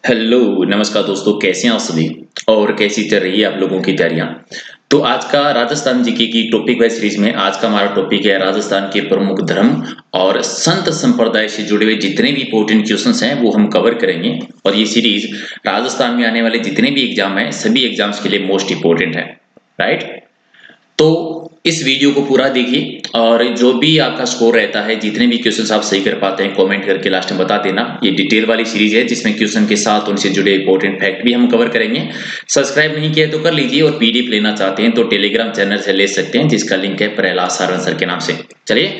Hello नमस्कार दोस्तों, कैसे हैं आप सभी और कैसी चल रही है आप लोगों की तैयारियां। तो आज का राजस्थान जीके की टॉपिक वाइज सीरीज में आज का हमारा टॉपिक है राजस्थान के प्रमुख धर्म और संत संप्रदाय से जुड़े हुए जितने भी इंपॉर्टेंट क्वेश्चंस हैं वो हम कवर करेंगे। और ये सीरीज राजस्थान में आने वाले जितने भी एग्जाम हैं सभी एग्जाम्स के लिए मोस्ट इंपॉर्टेंट है। राइट, तो इस वीडियो को पूरा देखिए और जो भी आपका स्कोर रहता है, जितने भी क्वेश्चंस आप सही कर पाते हैं, कमेंट करके लास्ट में बता देना। ये डिटेल वाली सीरीज है जिसमें क्वेश्चन के साथ उनसे जुड़े इंपॉर्टेंट फैक्ट भी हम कवर करेंगे। सब्सक्राइब नहीं किया तो कर लीजिए और पीडीएफ लेना चाहते हैं तो टेलीग्राम चैनल से ले सकते हैं जिसका लिंक है प्रहलाद सारंग सर के नाम से। चलिए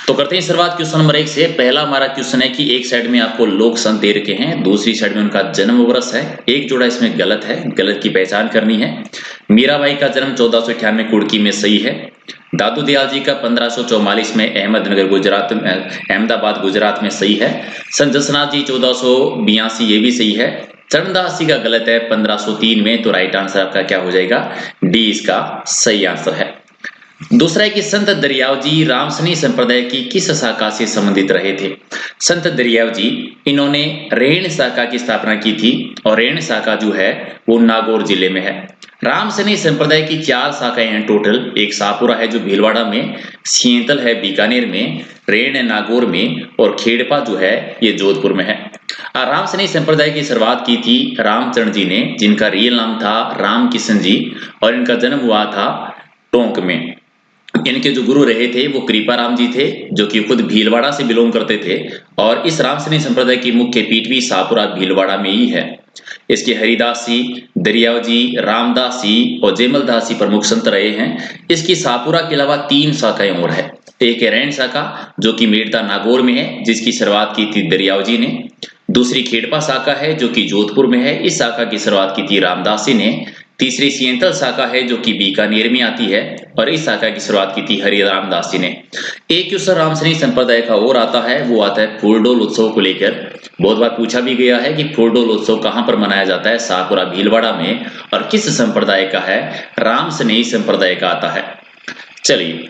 तो करते हैं शुरुआत क्वेश्चन नंबर 1 से। पहला हमारा क्वेश्चन है कि एक साइड में आपको लोक संत दे रखे हैं, दूसरी साइड में उनका जन्म वर्ष है। एक जोड़ा इसमें गलत है, गलत की पहचान करनी है। मीराबाई का जन्म 1498 कुड़की में सही है। दादू दयाल जी का 1544 में अहमदनगर गुजरात में अहमदाबाद गुजरात में सही है। संत जसनाथ जी 1482 ये भी सही है। चरणदास जी का गलत है 1503 में, तो राइट आंसर आपका क्या हो जाएगा, डी इसका सही आंसर है। दूसरा है कि संत दरियाव जी रामसनी संप्रदाय की किस शाखा से संबंधित रहे थे। संत दरियाव जी इन्होंने रेण शाखा की स्थापना की थी और रेण शाखा जो है वो नागौर जिले में है। रामसनी संप्रदाय की 4 शाखाएं हैं टोटल। एक शाहपुरा है जो भीलवाड़ा में, सियंतल है बीकानेर में, रेण है नागौर में और खेड़पा जो है ये जोधपुर में है। रामसनी संप्रदाय की शुरुआत की थी रामचरण जी ने, जिनका रियल नाम था राम किशन जी, और इनका जन्म हुआ था टोंक में। इनके जो गुरु रहे थे वो कृपाराम जी थे, जो कि खुद भीलवाड़ा से बिलोंग करते थे। और इस रामसनी संप्रदाय की मुख्य पीठ भी शाहपुरा भीलवाड़ा में ही है। इसके हरिदास जी, दरियाव जी, रामदास जी और जयमलदास जी प्रमुख संत रहे हैं। इसकी शाहपुरा के अलावा 3 शाखाएं और है। एक है रैन शाखा जो कि मेड़ता नागौर में है, जिसकी शुरुआत की थी दरियाव जी ने। दूसरी खेड़पा शाखा है जो कि जोधपुर में है, इस शाखा की शुरुआत की थी रामदास जी ने। तीसरी सियंतल शाखा है जो कि बीकानेर में आती है और इस शाखा की शुरुआत की थी हरिराम दास जी ने। एक क्वेश्चन रामसनी संप्रदाय का और आता है, वो आता है फूलडोल उत्सव को लेकर। बहुत बार पूछा भी गया है कि फूलडोल उत्सव कहां पर मनाया जाता है, शाहपुरा भीलवाड़ा में, और किस संप्रदाय का है, रामसनी संप्रदाय का आता है। चलिए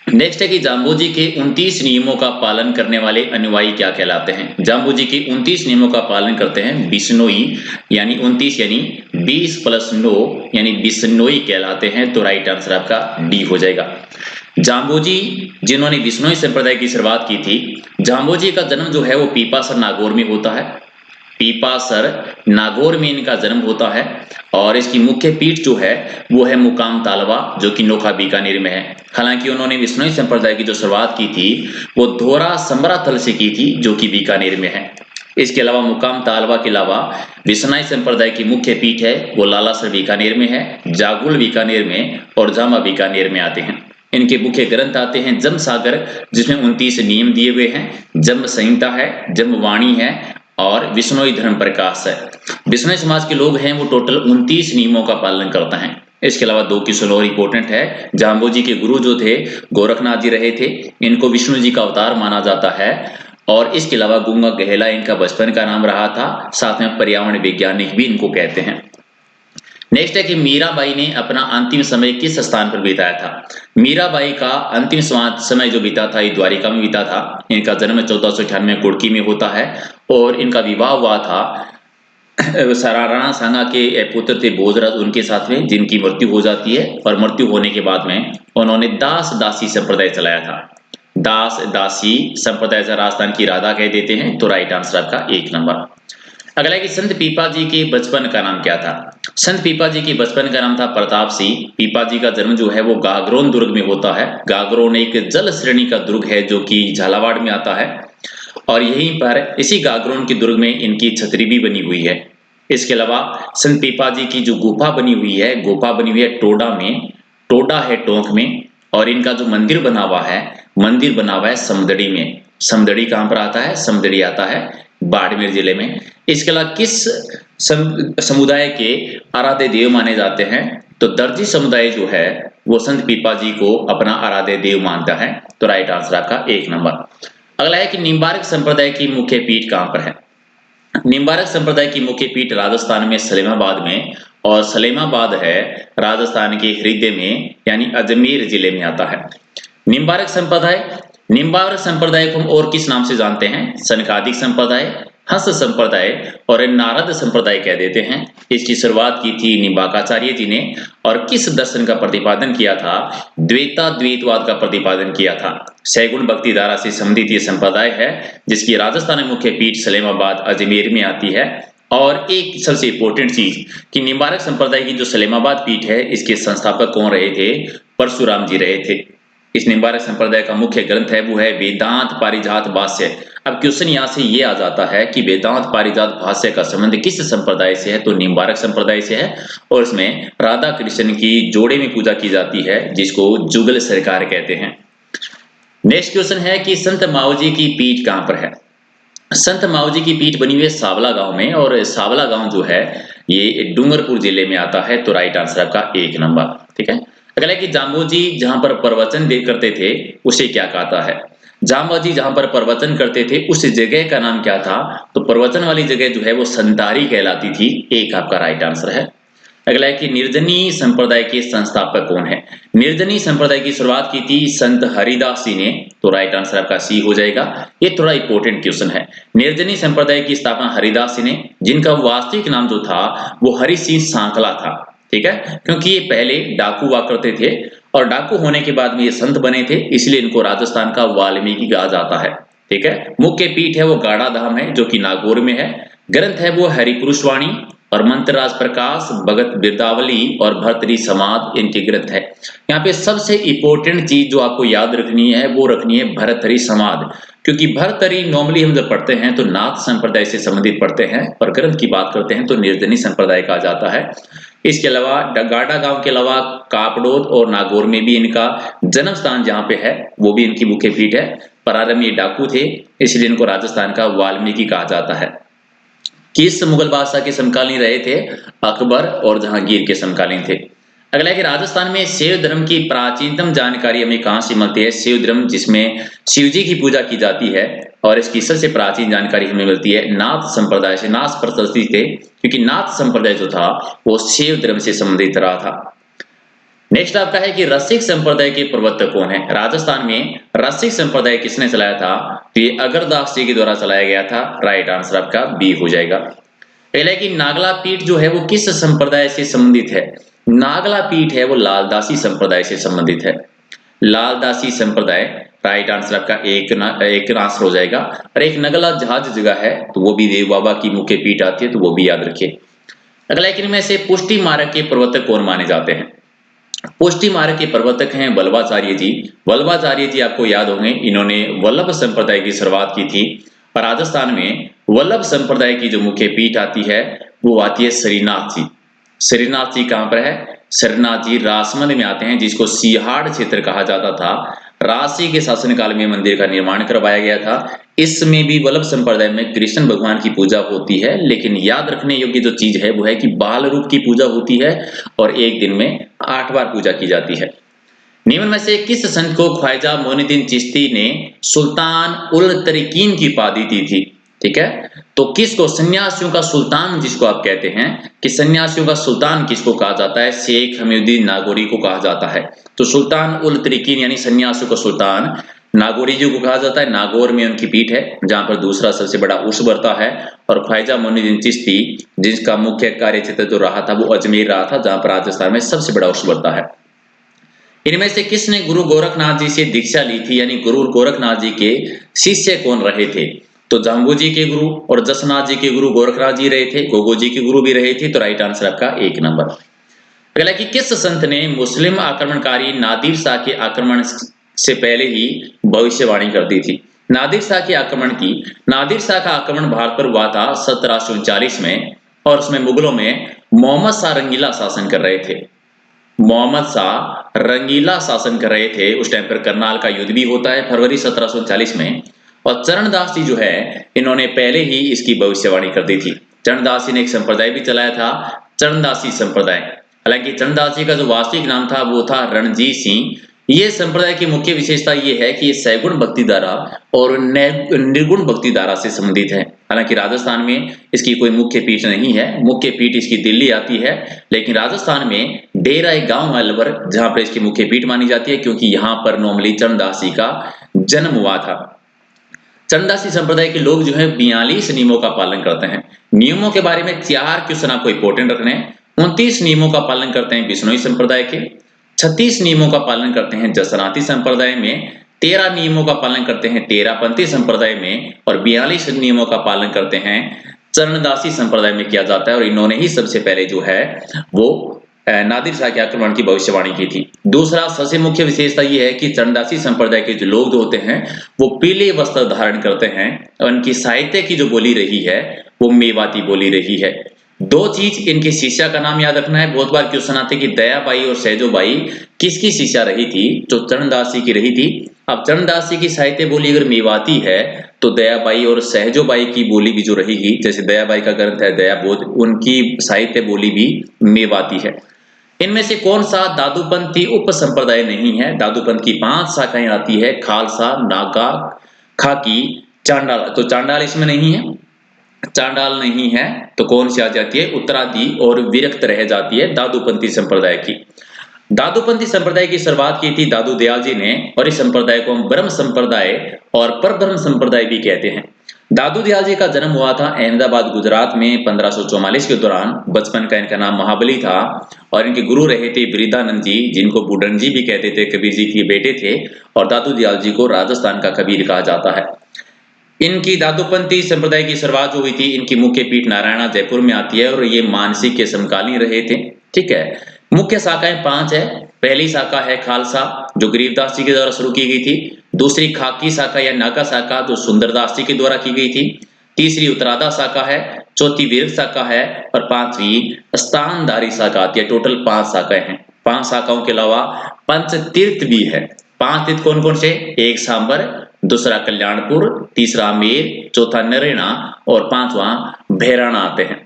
नेक्स्ट है कि जाम्बोजी के 29 नियमों का पालन करने वाले अनुयायी क्या कहलाते हैं। जाम्बोजी के 29 नियमों का पालन करते हैं बिश्नोई, यानी 29 यानी 20 + 9 यानी बिश्नोई कहलाते हैं, तो राइट आंसर आपका डी हो जाएगा। जाम्बोजी जिन्होंने बिश्नोई संप्रदाय की शुरुआत की थी, जाम्बोजी का जन्म जो है वो पीपासर नागौर में होता है। पीपासर नागौर में इनका जन्म होता है और इसकी मुख्य पीठ जो है वो है मुकाम तालवा, जो कि नोखा बीकानेर में है। हालांकि उन्होंने बिश्नोई संप्रदाय की जो शुरुआत की थी वो धोरा समराथल से की थी, जो कि बीकानेर में है। इसके अलावा मुकाम तालवा के अलावा बिश्नोई संप्रदाय की मुख्य पीठ है वो लालासर बीकानेर में है, जागुल बीकानेर में और जामा बीकानेर में आते हैं। इनके मुख्य ग्रंथ आते हैं जम सागर, जिसमें 29 नियम दिए हुए हैं, जम संहिता है, जम वाणी है और बिश्नोई धर्म प्रकाश है। बिश्नोई समाज के लोग हैं वो टोटल 29 नियमों का पालन करते हैं। इसके अलावा 2 क्वेश्चन और इंपॉर्टेंट है। जाम्बोजी के गुरु जो थे गोरखनाथ जी रहे थे, इनको विष्णु जी का अवतार माना जाता है। और इसके अलावा गूंगा गहला इनका बचपन का नाम रहा था, साथ में पर्यावरण वैज्ञानिक भी इनको कहते हैं। नेक्स्ट है कि मीराबाई ने अपना अंतिम समय किस स्थान पर बिताया था। मीराबाई का अंतिम समय जो बीता था ये द्वारिका में बीता था। इनका जन्म 1498 कुड़की में होता है और इनका विवाह हुआ था राणा सांगा के पुत्र थे भोजराज, उनके साथ में, जिनकी मृत्यु हो जाती है। और मृत्यु होने के बाद में उन्होंने दास दासी संप्रदाय चलाया था। दास दासी संप्रदाय से राजस्थान की राधा कह देते हैं, तो राइट आंसर आपका 1 नंबर। अगला है कि संत पीपा जी के बचपन का नाम क्या था। संत पीपा जी के बचपन का नाम था प्रताप सिंह। पीपा जी का जन्म जो है वो गागरोन दुर्ग में होता है। गागरोन एक जल श्रेणी का दुर्ग है जो कि झालावाड़ में आता है और यहीं पर इसी गागरोन के दुर्ग में इनकी छतरी भी बनी हुई है। इसके अलावा संत पीपा जी की जो गुफा बनी हुई है टोडा में, टोडा है टोंक में, और इनका जो मंदिर बना हुआ है समदड़ी में। समदड़ी कहां पर आता है, समदड़ी आता है बाड़मेर जिले में। इसके अलावा किस समुदाय के आराध्य देव माने जाते हैं, तो दर्जी समुदाय जो है वो संत पीपा जी को अपना आराध्य देव मानता है, तो राइट आंसर आपका 1 नंबर। अगला है कि निम्बार्क संप्रदाय की मुख्य पीठ कहां पर है। निम्बार्क संप्रदाय की मुख्य पीठ राजस्थान में सलेमाबाद में, और सलेमाबाद है राजस्थान के हृदय में यानी अजमेर जिले में आता है। निम्बार्क संप्रदाय को हम और किस नाम से जानते हैं, सनकादिक संप्रदाय, हंस संप्रदाय और नारद संप्रदाय कह देते हैं। इसकी शुरुआत की थी निम्बार्काचार्य जी ने, और किस दर्शन का प्रतिपादन किया था? द्वैतवाद का प्रतिपादन किया था। सैगुण भक्ति धारा से संबंधित ये संप्रदाय है, जिसकी राजस्थान में मुख्य पीठ सलेमाबाद अजमेर में आती है। और एक सबसे इंपॉर्टेंट चीज कि निम्बारक संप्रदाय की जो सलेमाबाद पीठ है, इसके संस्थापक कौन रहे थे? परशुराम जी रहे थे। इस निम्बारक संप्रदाय का मुख्य ग्रंथ है वो है वेदांत पारिजात भाष्य। अब क्वेश्चन यहाँ से ये आ जाता है कि वेदांत पारिजात भाष्य का संबंध किस संप्रदाय से है? तो निम्बारक संप्रदाय से है, और इसमें राधा कृष्ण की जोड़े में पूजा की जाती है, जिसको जुगल सरकार कहते हैं। नेक्स्ट क्वेश्चन है कि संत मावजी की पीठ कहां पर है? संत मावजी की पीठ बनी हुई है सावला गांव में, और सावला गांव जो है ये डूंगरपुर जिले में आता है। तो राइट आंसर आपका 1 नंबर। ठीक है। अगला कि जाम्बोजी जहां पर प्रवचन दे करते थे उसे क्या कहता है? जाम्बोजी जहां पर प्रवचन करते थे उस जगह का नाम क्या था? तो प्रवचन वाली जगह जो है वो संतारी कहलाती थी। एक आपका राइट आंसर है। अगला है कि निर्जनी संप्रदाय के संस्थापक कौन है? निर्जनी संप्रदाय की शुरुआत की थी संत हरिदास जी ने। तो राइट आंसर आपका सी हो जाएगा। ये थोड़ा इंपॉर्टेंट क्वेश्चन है। निर्जनी संप्रदाय की स्थापना हरिदास जी ने, जिनका वास्तविक नाम जो था वो हरि सिंह सांकला था। ठीक है, क्योंकि ये पहले डाकू हुआ करते थे, और डाकू होने के बाद में ये संत बने थे, इसलिए इनको राजस्थान का वाल्मीकि कहा जाता है। ठीक है। मुख्य पीठ है वो गाड़ा धाम है, जो कि नागौर में है। ग्रंथ है वो हरिपुरुषवाणी और मंत्रराज प्रकाश, भगत बिरदावली और भर्तरी समाज इनके ग्रंथ है। यहाँ पे सबसे इंपॉर्टेंट चीज जो आपको याद रखनी है वो रखनी है भर्तरी समाज, क्योंकि भर्तरी नॉर्मली हम जब पढ़ते हैं तो नाथ संप्रदाय से संबंधित पढ़ते हैं, और ग्रंथ की बात करते हैं तो निर्जनी संप्रदाय कहा जाता है। इसके अलावा गाड़ा गांव के अलावा कापड़ोद और नागौर में भी इनका जन्म स्थान जहाँ पे है वो भी इनकी मुख्य पीठ है। प्रारंभ ये डाकू थे, इसलिए इनको राजस्थान का वाल्मीकि कहा जाता है। किस मुगल बादशाह के समकालीन रहे थे? अकबर और जहांगीर के समकालीन थे। अगला है कि राजस्थान में शैव धर्म की प्राचीनतम जानकारी हमें कहां से मिलती है? शैव धर्म जिसमें शिव जी की पूजा की जाती है, और इसकी सबसे प्राचीन जानकारी हमें मिलती है नाथ संप्रदाय से। नाथ प्रशस्ति थे, क्योंकि नाथ संप्रदाय जो था वो शैव धर्म से संबंधित रहा था। नेक्स्ट आपका है कि रसिक संप्रदाय के प्रवर्तक कौन है? राजस्थान में रसिक संप्रदाय किसने चलाया था? तो ये अगरदास जी के द्वारा चलाया गया था। राइट आंसर आपका बी हो जाएगा। पहले कि नागला पीठ जो है वो किस संप्रदाय से संबंधित है? नागला पीठ है वो लालदासी संप्रदाय से संबंधित है। लालदासी संप्रदाय राइट आंसर आपका एक आंसर हो जाएगा। और एक नगला जहाज जगह है, तो वो भी देव बाबा की मुख्य पीठ आती है, तो वो भी याद रखिए। अगला एक इनमें से पुष्टि मार्ग के प्रवर्तक कौन माने जाते हैं? पुष्टि मार्ग के प्रवर्तक हैं वल्लभाचार्य जी। वल्लभाचार्य जी आपको याद होंगे, इन्होंने वल्लभ संप्रदाय की शुरुआत की थी। और राजस्थान में वल्लभ संप्रदाय की जो मुख्य पीठ आती है वो आती है श्रीनाथ जी। श्रीनाथ जी कहां पर है? श्रीनाथ जी राजसमंद में आते हैं, जिसको सिहाड़ क्षेत्र कहा जाता था। राजसी के शासनकाल में मंदिर का निर्माण करवाया गया था। इसमें भी वल्लभ संप्रदाय में कृष्ण भगवान की पूजा होती है, लेकिन याद रखने योग्य जो चीज है वो है कि बाल रूप की पूजा होती है, और एक दिन में 8 बार पूजा की जाती है। निम्न में से किस संत को ख्वाजा मोइनुद्दीन चिश्ती ने सुल्तान उल तरीकीन की उपाधि दी थी? ठीक है, तो किसको? सन्यासियों का सुल्तान जिसको आप कहते हैं, कि सन्यासियों का सुल्तान किसको कहा जाता है? शेख हमीउद्दीन नागौरी को कहा जाता है। तो सुल्तान उल तरीकीन यानी सन्यासियों का सुल्तान नागौरी जी को कहा जाता है। नागौर में उनकी पीठ है, जहां पर दूसरा सबसे बड़ा उर्स बरता है। और ख्वाजा मोइनुद्दीन चिश्ती जिसका मुख्य कार्य क्षेत्र जो रहा था वो अजमेर रहा था, जहां पर राजस्थान में सबसे बड़ा उर्स बरता है। इनमें से किसने गुरु गोरखनाथ जी से दीक्षा ली थी, यानी गुरु गोरखनाथ जी के शिष्य कौन रहे थे? तो जाम्बू जी के गुरु और जसनाथ जी के गुरु गोरखनाथ जी रहे थे। गोगो जी के गुरु भी रहे थे। तो राइट आंसर आपका 1 नंबर। अगला कि किस संत ने मुस्लिम आक्रमणकारी नादिर शाह के आक्रमण से पहले ही भविष्यवाणी कर दी थी? नादिर शाह के आक्रमण की, नादिर शाह का आक्रमण भारत पर हुआ था 1739 में, और उसमें मुगलों में मोहम्मद शाह रंगीला शासन कर रहे थे। मोहम्मद शाह रंगीला शासन कर रहे थे। उस टाइम पर करनाल का युद्ध भी होता है फरवरी 1739 में, और चरणदास जी जो है इन्होंने पहले ही इसकी भविष्यवाणी कर दी थी। चरणदास जी ने एक संप्रदाय भी चलाया था, चरणदासी संप्रदाय। हालांकि चरणदास जी का जो वास्तविक नाम था वो था रणजीत सिंह। ये संप्रदाय की मुख्य विशेषता ये है कि ये सैगुण भक्ति धारा और निर्गुण भक्ति धारा से संबंधित है। हालांकि राजस्थान में इसकी कोई मुख्य पीठ नहीं है, मुख्य पीठ इसकी दिल्ली आती है। लेकिन राजस्थान में डेरा एक गांव है अलवर, जहां पर इसकी मुख्य पीठ मानी जाती है, क्योंकि यहाँ पर नॉर्मली चरणदास जी का जन्म हुआ था। चरणदासी संप्रदाय के लोग जो है 42 नियमों का पालन करते हैं। नियमों के बारे में 4 क्वेश्चन आपको इंपॉर्टेंट रखने हैं। 29 नियमों का पालन करते हैं बिश्नोई संप्रदाय के, 36 नियमों का पालन करते हैं जसनाती संप्रदाय में, 13 नियमों का पालन करते हैं तेरापंथी संप्रदाय में और 42 नियमों का पालन करते हैं चरणदासी संप्रदाय में किया जाता है। और इन्होंने ही सबसे पहले जो है वो नादिर शाह के आक्रमण की भविष्यवाणी की थी। दूसरा सबसे मुख्य विशेषता यह है कि चरणदासी संप्रदाय के जो लोग होते हैं वो पीले वस्त्र धारण करते हैं और उनकी साहित्य की जो बोली रही है वो मेवाती बोली रही है। दो चीज इनकी शिष्या का नाम याद रखना है। बहुत बार क्वेश्चन आते कि दयाबाई और सहजोबाई किसकी शिष्या रही थी? जो चरणदासी की रही थी। अब चरणदासी की साहित्य बोली अगर मेवाती है तो दयाबाई और सहजोबाई की बोली भी जो रहेगी, जैसे दयाबाई का ग्रंथ है दयाबोध, उनकी साहित्य बोली भी मेवाती है। इनमें से कौन सा दादूपंथी उप संप्रदाय नहीं है? दादूपंथ की 5 शाखाएं आती है, खालसा, नागा, खाकी, चांडाल। तो चांडाल इसमें नहीं है, चांडाल नहीं है तो कौन सी आ जाती है? उत्तरादि और विरक्त रह जाती है दादूपंथी संप्रदाय की। दादूपंथी संप्रदाय की शुरुआत की थी दादू दयाल जी ने और इस संप्रदाय को हम ब्रह्म संप्रदाय और परब्रह्म संप्रदाय भी कहते हैं। दादू दयाल जी का जन्म हुआ था अहमदाबाद गुजरात में 1544 के दौरान। बचपन का इनका नाम महाबली था और इनके गुरु रहे थे बिरदानंद जी, जिनको बूढ़न जी भी कहते थे, कबीर जी के बेटे थे। और दादू दयाल जी को राजस्थान का कबीर कहा जाता है। इनकी दादूपंथी संप्रदाय की शुरुआत जो हुई थी, इनकी मुख्य पीठ नारायणा जयपुर में आती है और ये मानसिक के समकालीन रहे थे। ठीक है, मुख्य शाखाएं 5 है। पहली शाखा है खालसा जो गरीबदास जी के द्वारा शुरू की गई थी। दूसरी खाकी शाखा या नागा शाखा जो सुंदरदास जी के द्वारा की गई थी। तीसरी उत्तरादा शाखा है, चौथी वीर शाखा है और पांचवी स्थानधारी शाखा आती है। टोटल 5 शाखाएं हैं। 5 शाखाओं के अलावा पंच तीर्थ भी है। 5 तीर्थ कौन कौन से? एक सांबर, दूसरा कल्याणपुर, तीसरा आमेर, चौथा नरेना और 5वां भैराना आते हैं।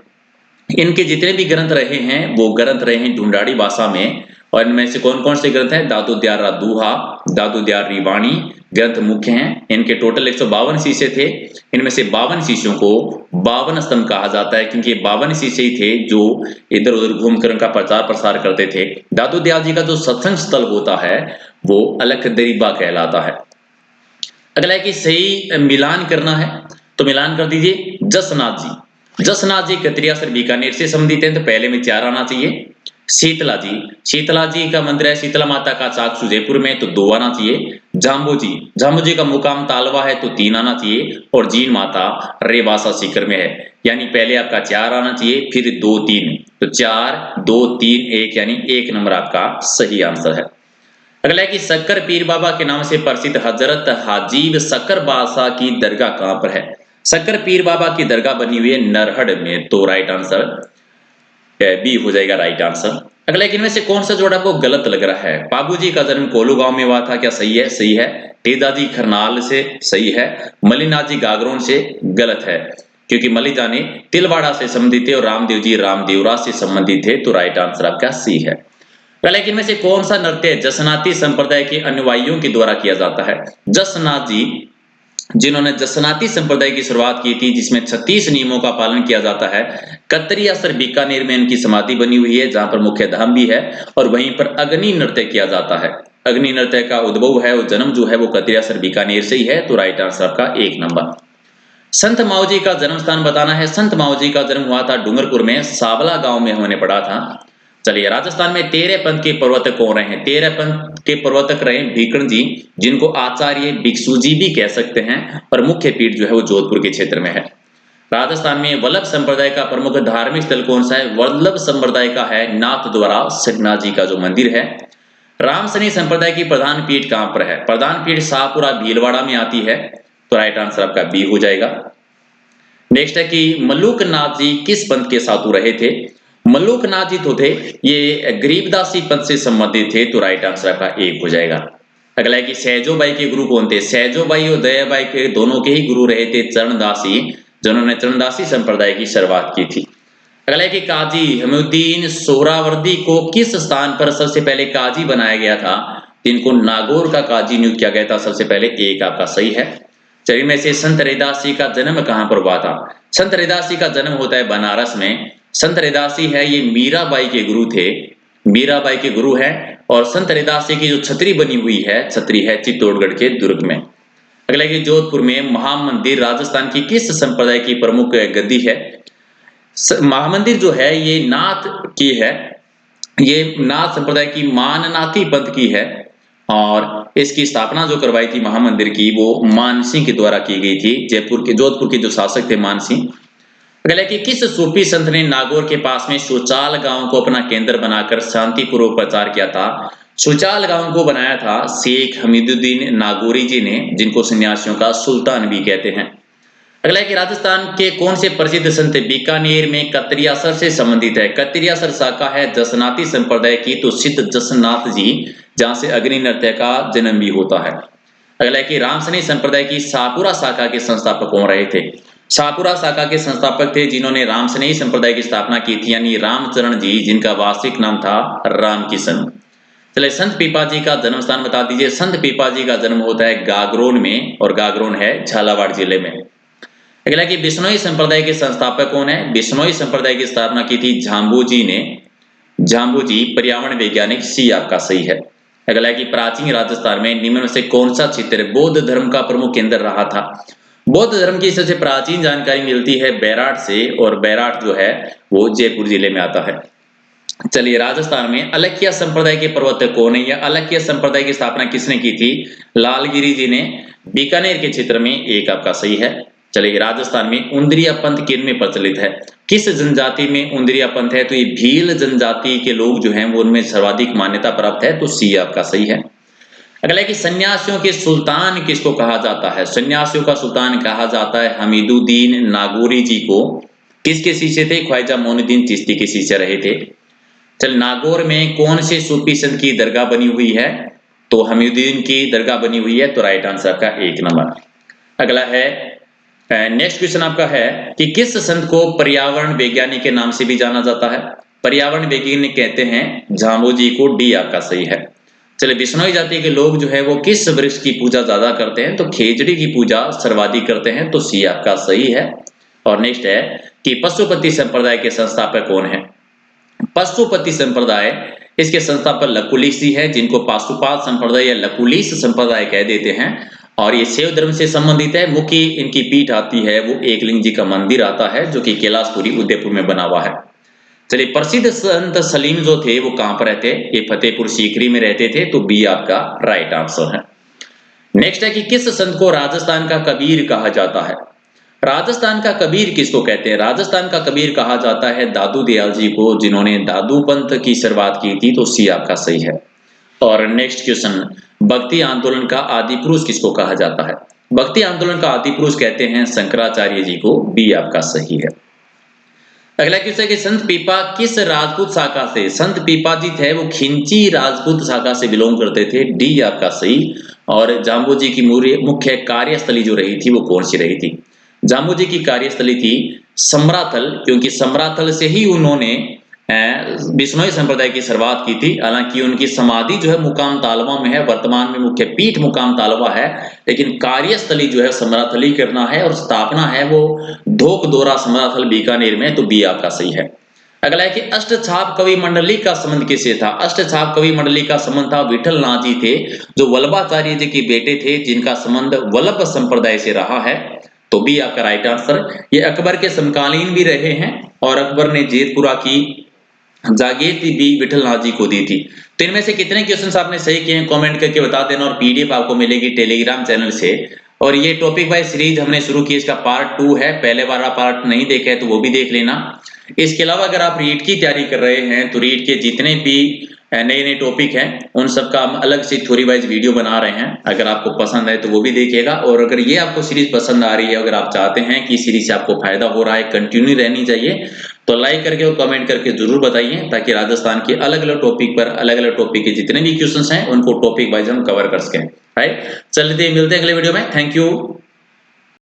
इनके जितने भी ग्रंथ रहे हैं वो ग्रंथ रहे हैं ढूंढाड़ी भाषा में। और इनमें से कौन कौन से ग्रंथ हैं? दादू द्यारा दूहा, दादू द्यार रिवाणी ग्रंथ मुख्य हैं। इनके टोटल 152 शिष्य थे। इनमें से 52 शिष्यों को 52 स्तंभ कहा जाता है क्योंकि 52 शिष्य ही थे जो इधर उधर घूमकर उनका प्रचार प्रसार करते थे। दादू दयाल जी का जो सत्संग स्थल होता है वो अलख-दरीबा कहलाता है। अगला है कि सही मिलान करना है तो मिलान कर दीजिए। जसनाथ जी, जसनाथ जी कतरियासर बीकानेर से संबंधित हैं तो पहले में 4 आना चाहिए। शीतला जी, शीतला जी का मंदिर है शीतला माता का चाकसू जयपुर में तो 2 आना चाहिए। जाम्बू जी, जाम्बू जी का मुकाम तालवा है तो 3 आना चाहिए। और जीन माता रेवासा सीकर में है, यानी पहले आपका 4 आना चाहिए फिर 2 3, तो 4 2 3 1 यानी 1 नंबर आपका सही आंसर है। अगला है कि शक्कर पीर बाबा के नाम से प्रसिद्ध हजरत हाजीब शक्कर बादशाह की दरगाह कहां पर है? शक्कर पीर बाबा की दरगाह बनी हुई है नरहड़ में, तो राइट आंसर बी हो जाएगा राइट आंसर। अगला है कि इनमें से कौन सा जोड़ा आपको गलत लग रहा है? बाबू जी का जन्म कोलू गांव में हुआ था, क्या सही है? सही है। तेजा जी खरनाल से, सही है। मलिनाथ जी गागरोन से, गलत है क्योंकि मलिजा ने तिलवाड़ा से संबंधित थे और रामदेव जी रामदेवरा से संबंधित थे, तो राइट आंसर आपका सी है। लेकिन में से कौन सा नृत्य जसनाती संप्रदाय के अनुयायियों के द्वारा किया जाता है? जसनाथ जी जिन्होंने जसनाती संप्रदाय की शुरुआत की थी जिसमें 36 नियमों का पालन किया जाता है। कतरियासर बीकानेर में इनकी समाधि बनी हुई है जहां पर मुख्य धाम भी है और वहीं पर अग्नि नृत्य किया जाता है। अग्नि नृत्य का उद्भव है और जन्म जो है वो कतरियासर बीकानेर से ही है, तो राइट आंसर आपका 1 नंबर। संत माओजी का जन्म स्थान बताना है। संत माओजी का जन्म हुआ था डूंगरपुर में, सावला गांव में उन्होंने पढ़ा था। चलिए, राजस्थान में 13 पंथ के प्रवर्तक कौन रहे हैं? 13 पंथ के प्रवर्तक रहे भीकण जी, जिनको आचार्य भिक्षु जी भी कह सकते हैं और मुख्य पीठ जो है वो जोधपुर के क्षेत्र में है। राजस्थान में वल्लभ संप्रदाय का प्रमुख धार्मिक स्थल कौन सा है? वल्लभ संप्रदाय का है नाथ द्वारा सगना जी का जो मंदिर है। रामसनी संप्रदाय की प्रधान पीठ कहां पर है? प्रधान पीठ शाहपुरा भीलवाड़ा में आती है, तो राइट आंसर आपका बी हो जाएगा। नेक्स्ट है कि मल्लुकनाथ जी किस पंथ के साधु रहे थे? मल्लुकनाथ जी तो थे ये गरीबदासी पंथ से संबंधित थे, तो राइट आंसर आपका 1 हो जाएगा। अगला है कि सहजोबाई के गुरु कौन थे? सहजोबाई और दयाबाई के दोनों के ही गुरु रहे थे चरणदासी, जिन्होंने चरणदासी संप्रदाय की शुरुआत की थी। अगला है कि काजी हमउद्दीन सोहरावर्दी को किस स्थान पर सबसे पहले काजी बनाया गया था? इनको नागौर का काजी नियुक्त किया गया था सबसे पहले, 1 आपका सही है। चलिए, में से संत रैदास जी का जन्म कहां पर हुआ था? संत रैदास जी का जन्म होता है बनारस में। संत रैदास जी है ये मीराबाई के गुरु थे, मीराबाई के गुरु हैं। और संत रैदास जी की जो छतरी बनी हुई है, छतरी है चित्तौड़गढ़ के दुर्ग में। अगला है कि जोधपुर में महामंदिर राजस्थान की किस संप्रदाय की प्रमुख गद्दी है? महामंदिर जो है ये नाथ की है, ये नाथ संप्रदाय की माननाथी पंथ की है और इसकी स्थापना जो करवाई थी महामंदिर की वो मानसिंह के द्वारा की गई थी। जोधपुर के जो शासक थे मानसिंह। अगला है कि किस सूफी संत ने नागौर के पास में सुचाल गांव को अपना केंद्र बनाकर शांतिपूर्वक प्रचार किया था? सुचाल गांव को बनाया था शेख हमीदुद्दीन नागौरी जी ने, जिनको सन्यासियों का सुल्तान भी कहते हैं। अगला है कि राजस्थान के कौन से प्रसिद्ध संत बीकानेर में कतरियासर से संबंधित है? कतरियासर शाखा है जसनाती संप्रदाय की, तो सिद्ध जसनाथ जी, जहां से अग्नि नृत्य का जन्म भी होता है। अगला है कि रामसनी संप्रदाय की शाहपुरा शाखा के संस्थापक कौन रहे थे? शाहपुरा शाखा के संस्थापक थे जिन्होंने रामसनेही संप्रदाय की स्थापना की थी, यानी रामचरण जी, जिनका वास्तविक नाम था रामकिशन। चलिए संत पीपाजी का जन्म स्थान बता दीजिए। संत पीपाजी का जन्म होता है गागरोन में, और गागरोन है झालावाड़ जिले में। अगला कि बिश्नोई संप्रदाय के संस्थापक कौन है? बिश्नोई संप्रदाय की स्थापना की थी झाम्बू जी ने। झाम्बू जी पर्यावरण वैज्ञानिक, सी आपका सही है। अगला है कि प्राचीन राजस्थान में निम्न में से कौन सा क्षेत्र बौद्ध धर्म का प्रमुख केंद्र रहा था? बौद्ध धर्म की सबसे प्राचीन जानकारी मिलती है बैराट से, और बैराट जो है वो जयपुर जिले में आता है। चलिए राजस्थान में अलक्या संप्रदाय के प्रवर्तक कौन है, या अलक्या संप्रदाय की स्थापना किसने की थी? लालगिरी जी ने, बीकानेर के क्षेत्र में, एक आपका सही है। चलिए राजस्थान में उंदरिया पंथ किन में प्रचलित है? किस जनजाति में उंदरिया पंथ है? तो ये भील जनजाति के लोग जो हैं वो उनमें सर्वाधिक मान्यता प्राप्त है, तो सी आपका सही है। अगला है कि सन्यासियों के सुल्तान किसको कहा जाता है? सन्यासियों का सुल्तान कहा जाता है हमीदुद्दीन नागौरी जी को। किसके शिष्य थे? ख्वाजा मोइनुद्दीन चिश्ती के शिष्य रहे थे। चल नागौर में कौन से सूफी संत की दरगाह बनी हुई है? तो हमीदुद्दीन की दरगाह बनी हुई है, तो राइट आंसर का 1 नंबर। अगला है नेक्स्ट क्वेश्चन आपका है कि किस संत को पर्यावरण वैज्ञानिक के नाम से भी जाना जाता है? पर्यावरण वैज्ञानिक कहते हैं झामू जी को, डी आपका सही है। चलिए बिश्नोई जाति के लोग जो है वो किस वृक्ष की पूजा ज्यादा करते हैं? तो खेजड़ी की पूजा सर्वाधिक करते हैं, तो सी आपका सही है। और नेक्स्ट है कि पशुपति संप्रदाय के संस्थापक कौन है? पशुपति संप्रदाय, इसके संस्थापक लकुलिश जी है, जिनको पाशुपात संप्रदाय या लकुलिश संप्रदाय कह देते हैं, और ये शैव धर्म से संबंधित है। मुख्य इनकी पीठ आती है वो एकलिंग जी का मंदिर आता है, जो कि कैलाशपुरी उदयपुर में बना हुआ है। चलिए प्रसिद्ध संत सलीम जो थे वो कहां पर रहते? ये फतेहपुर सीकरी में रहते थे, तो बी आपका राइट आंसर है। नेक्स्ट है कि किस संत को राजस्थान का कबीर कहा जाता है? राजस्थान का कबीर किसको कहते हैं? राजस्थान का कबीर कहा जाता है दादू दयाल जी को, जिन्होंने दादू पंथ की शुरुआत की थी, तो सी आपका सही है। और नेक्स्ट क्वेश्चन, भक्ति आंदोलन का आदि पुरुष किसको कहा जाता है? भक्ति आंदोलन का आदि पुरुष कहते हैं शंकराचार्य जी को, बी आपका सही है। अगला क्वेश्चन है कि संत पीपा किस राजपूत शाखा से? संत पीपा जी थे वो खिंची राजपूत शाखा से बिलोंग करते थे, डी आपका सही। और जाम्बू जी की मुख्य कार्यस्थली जो रही थी वो कौन सी रही थी? जाम्बू जी की कार्यस्थली थी समराथल, क्योंकि समराथल से ही उन्होंने बिश्नोई संप्रदाय की शुरुआत की थी। हालांकि उनकी समाधि जो है मुकाम तालवा में है, वर्तमान में मुख्य पीठ मुकाम तालवा है, लेकिन कार्यस्थली जो है समराथली करना है, और स्थापना है वो धोक दोरा समराथल बीकानेर में, तो बी आपका सही है। अगला है कि अष्टछाप कवि मंडली का संबंध किससे था? अष्टछाप कवि मंडली का संबंध था विठल नाथ जी थे, जो वल्लभाचार्य जी के बेटे थे, जिनका संबंध वल्लभ संप्रदाय से रहा है, तो बी आपका राइट आंसर। ये अकबर के समकालीन भी रहे हैं, और अकबर ने जेतपुरा की जागीर भी विठल नाथ जी को दी थी। तो इनमें से कितने क्वेश्चंस आपने सही किए हैं कमेंट करके बता देना, और पीडीएफ आपको मिलेगी टेलीग्राम चैनल से। और ये टॉपिक वाइज सीरीज हमने शुरू की, इसका पार्ट 2 है, पहले वाला पार्ट नहीं देखा है तो वो भी देख लेना। इसके अलावा अगर आप रीट की तैयारी कर रहे हैं तो रीट के जितने भी नए नए टॉपिक हैं उन सबका हम अलग से थ्योरी वाइज वीडियो बना रहे हैं, अगर आपको पसंद है तो वो भी देखिएगा। और अगर ये आपको सीरीज पसंद आ रही है, अगर आप चाहते हैं कि सीरीज से आपको फायदा हो रहा है, कंटिन्यू रहनी चाहिए, तो लाइक करके और कमेंट करके जरूर बताइए, ताकि राजस्थान के अलग अलग टॉपिक पर अलग अलग टॉपिक के जितने भी क्वेश्चंस हैं उनको टॉपिक वाइज हम कवर कर सकें। राइट, चलिए मिलते हैं अगले वीडियो में। Thank you.